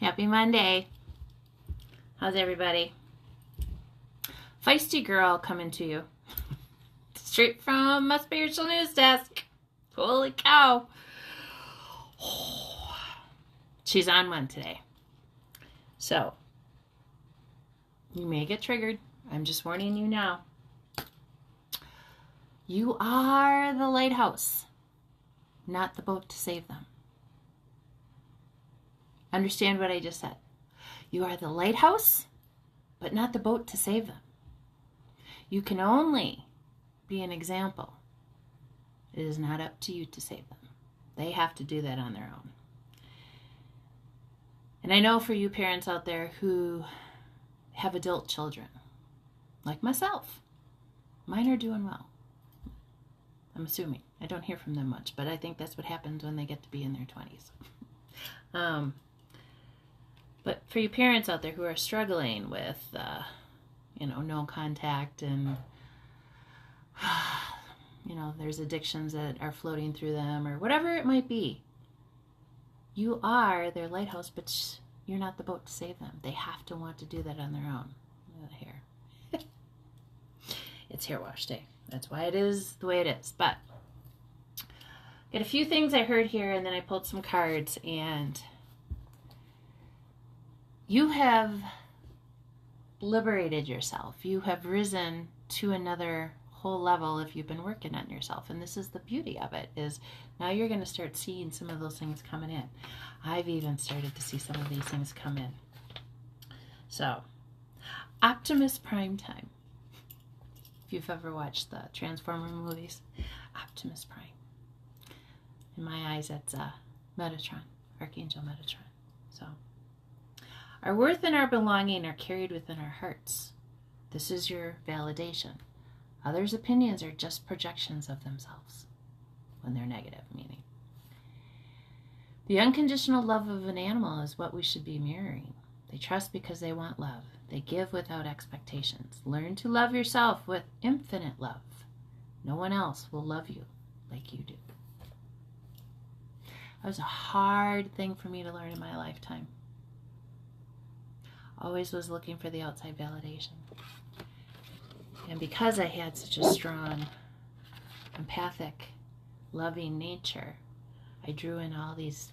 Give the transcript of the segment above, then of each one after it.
Happy Monday. How's everybody? Feisty girl coming to you. Straight from my spiritual news desk. Holy cow. She's on one today. So, you may get triggered. I'm just warning you now. You are the lighthouse, not the boat to save them. Understand what I just said. You are the lighthouse, but not the boat to save them. You can only be an example. It is not up to you to save them. They have to do that on their own. And I know for you parents out there who have adult children, like myself, mine are doing well. I'm assuming. I don't hear from them much, but I think that's what happens when they get to be in their 20s. But for you parents out there who are struggling with, no contact and, there's addictions that are floating through them or whatever it might be, you are their lighthouse, but you're not the boat to save them. They have to want to do that on their own. Hair. It's hair wash day. That's why it is the way it is. But got a few things I heard here, and then I pulled some cards, and you have liberated yourself. You have risen to another whole level if you've been working on yourself. And this is the beauty of it, is now you're going to start seeing some of those things coming in. I've even started to see some of these things come in. So, Optimus Prime time. If you've ever watched the Transformer movies, Optimus Prime. In my eyes, that's Metatron, Archangel Metatron. So, our worth and our belonging are carried within our hearts. This is your validation. Others' opinions are just projections of themselves, when they're negative, meaning. The unconditional love of an animal is what we should be mirroring. They trust because they want love. They give without expectations. Learn to love yourself with infinite love. No one else will love you like you do. That was a hard thing for me to learn in my lifetime. Always was looking for the outside validation. And because I had such a strong, empathic, loving nature, I drew in all these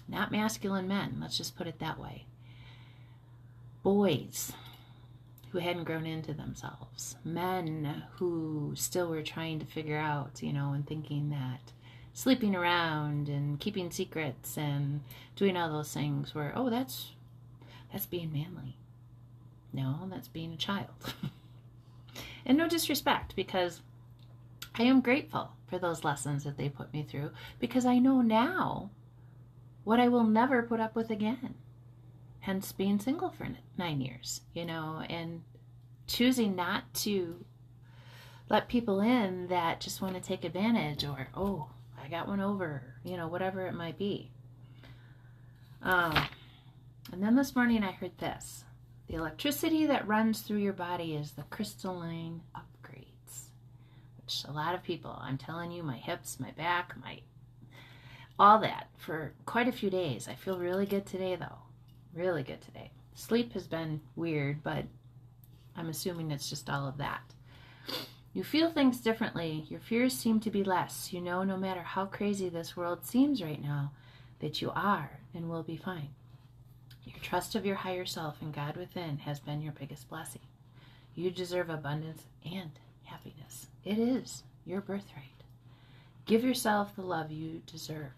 not masculine men, let's just put it that way. Boys who hadn't grown into themselves. Men who still were trying to figure out, and thinking that sleeping around and keeping secrets and doing all those things were, that's being manly. No, that's being a child. And no disrespect, because I am grateful for those lessons that they put me through, because I know now what I will never put up with again. Hence being single for 9 years, and choosing not to let people in that just want to take advantage, or, I got one over, whatever it might be. And then this morning I heard this. The electricity that runs through your body is the crystalline upgrades. Which a lot of people, I'm telling you, my hips, my back, all that for quite a few days. I feel really good today though. Really good today. Sleep has been weird, but I'm assuming it's just all of that. You feel things differently. Your fears seem to be less. No matter how crazy this world seems right now, that you are and will be fine. Your trust of your higher self and God within has been your biggest blessing. You deserve abundance and happiness. It is your birthright. Give yourself the love you deserve.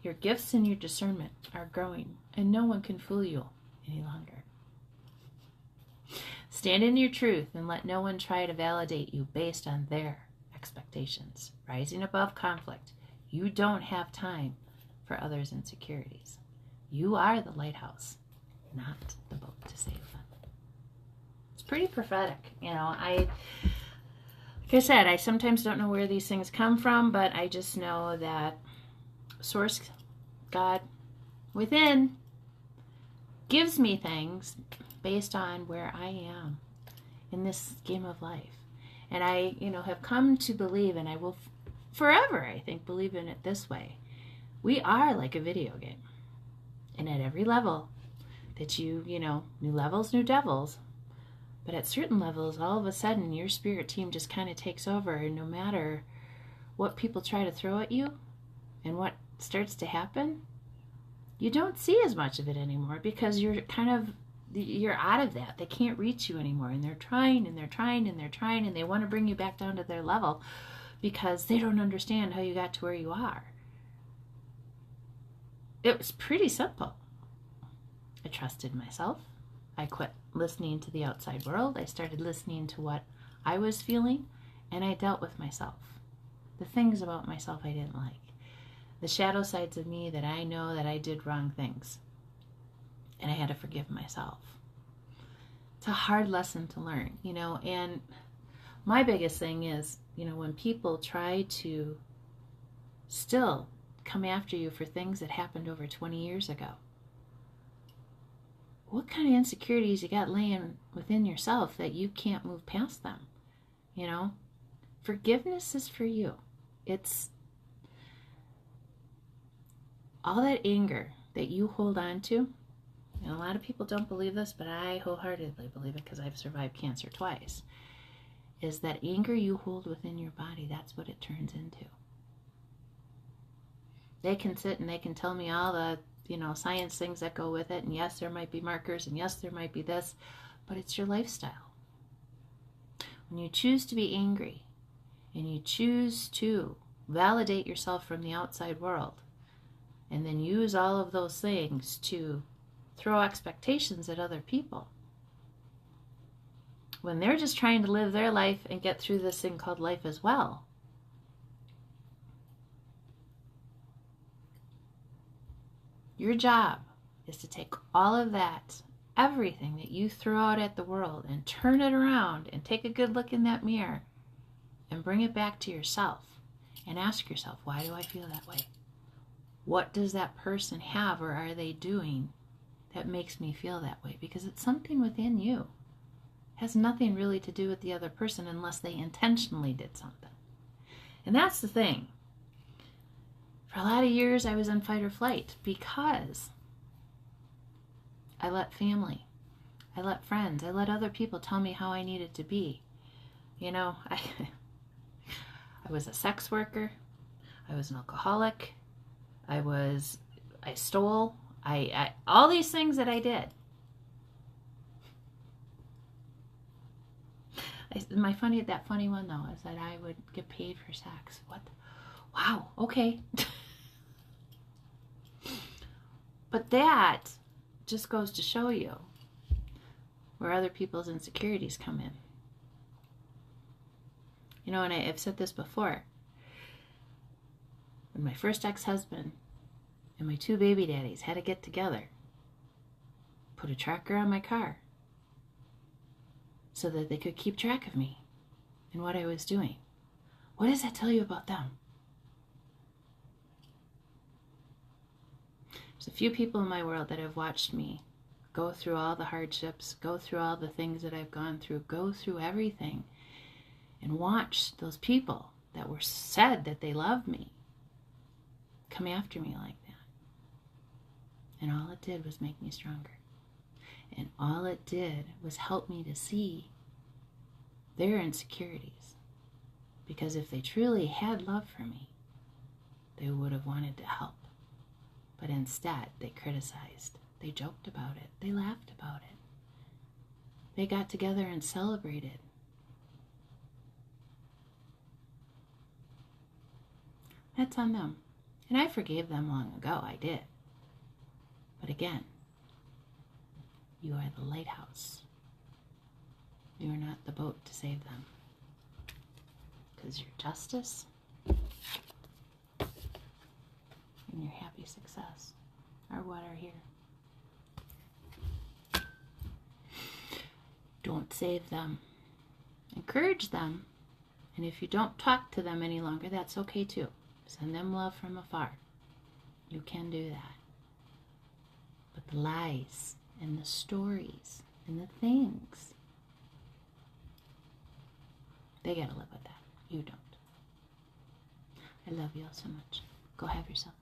Your gifts and your discernment are growing, and no one can fool you any longer. Stand in your truth and let no one try to validate you based on their expectations. Rising above conflict, you don't have time for others' insecurities. You are the lighthouse, not the boat to save them. It's pretty prophetic, like I said, I sometimes don't know where these things come from, but I just know that Source, God within, gives me things based on where I am in this game of life. And I, have come to believe, and I will forever, I think, believe in it this way. We are like a video game. And at every level that you know, new levels, new devils. But at certain levels, all of a sudden, your spirit team just kind of takes over. And no matter what people try to throw at you and what starts to happen, you don't see as much of it anymore because you're out of that. They can't reach you anymore. And they're trying and they're trying and they're trying and they want to bring you back down to their level because they don't understand how you got to where you are. It was pretty simple. I trusted myself. I quit listening to the outside world. I started listening to what I was feeling, and I dealt with myself. The things about myself I didn't like. The shadow sides of me that I know that I did wrong things. And I had to forgive myself. It's a hard lesson to learn, you know, and my biggest thing is, you know, when people try to still come after you for things that happened over 20 years ago. What kind of insecurities you got laying within yourself that you can't move past them? You know, forgiveness is for you. It's all that anger that you hold on to. And a lot of people don't believe this, but I wholeheartedly believe it because I've survived cancer twice. Is that anger you hold within your body, that's what it turns into. They can sit and they can tell me all the, you know, science things that go with it. And yes, there might be markers. And yes, there might be this. But it's your lifestyle. When you choose to be angry and you choose to validate yourself from the outside world and then use all of those things to throw expectations at other people, when they're just trying to live their life and get through this thing called life as well, your job is to take all of that, everything that you throw out at the world, and turn it around and take a good look in that mirror and bring it back to yourself and ask yourself, why do I feel that way? What does that person have or are they doing that makes me feel that way? Because it's something within you. It has nothing really to do with the other person unless they intentionally did something. And that's the thing. For a lot of years, I was in fight or flight because I let family, I let friends, I let other people tell me how I needed to be. You know, I was a sex worker, I was an alcoholic, I stole, I all these things that I did. That funny one though is that I would get paid for sex. What? Wow, okay. But that just goes to show you where other people's insecurities come in. You know, and I've said this before. When my first ex-husband and my two baby daddies had to get together, put a tracker on my car so that they could keep track of me and what I was doing. What does that tell you about them? There's a few people in my world that have watched me go through all the hardships, go through all the things that I've gone through, go through everything, and watch those people that were said that they loved me come after me like that. And all it did was make me stronger. And all it did was help me to see their insecurities. Because if they truly had love for me, they would have wanted to help. But instead, they criticized. They joked about it. They laughed about it. They got together and celebrated. That's on them. And I forgave them long ago. I did. But again, you are the lighthouse. You are not the boat to save them. Because your justice and your happy success are what are here. Don't save them. Encourage them. And if you don't talk to them any longer, that's okay too. Send them love from afar. You can do that. But the lies and the stories and the things, they gotta live with that. You don't. I love you all so much. Go have yourself.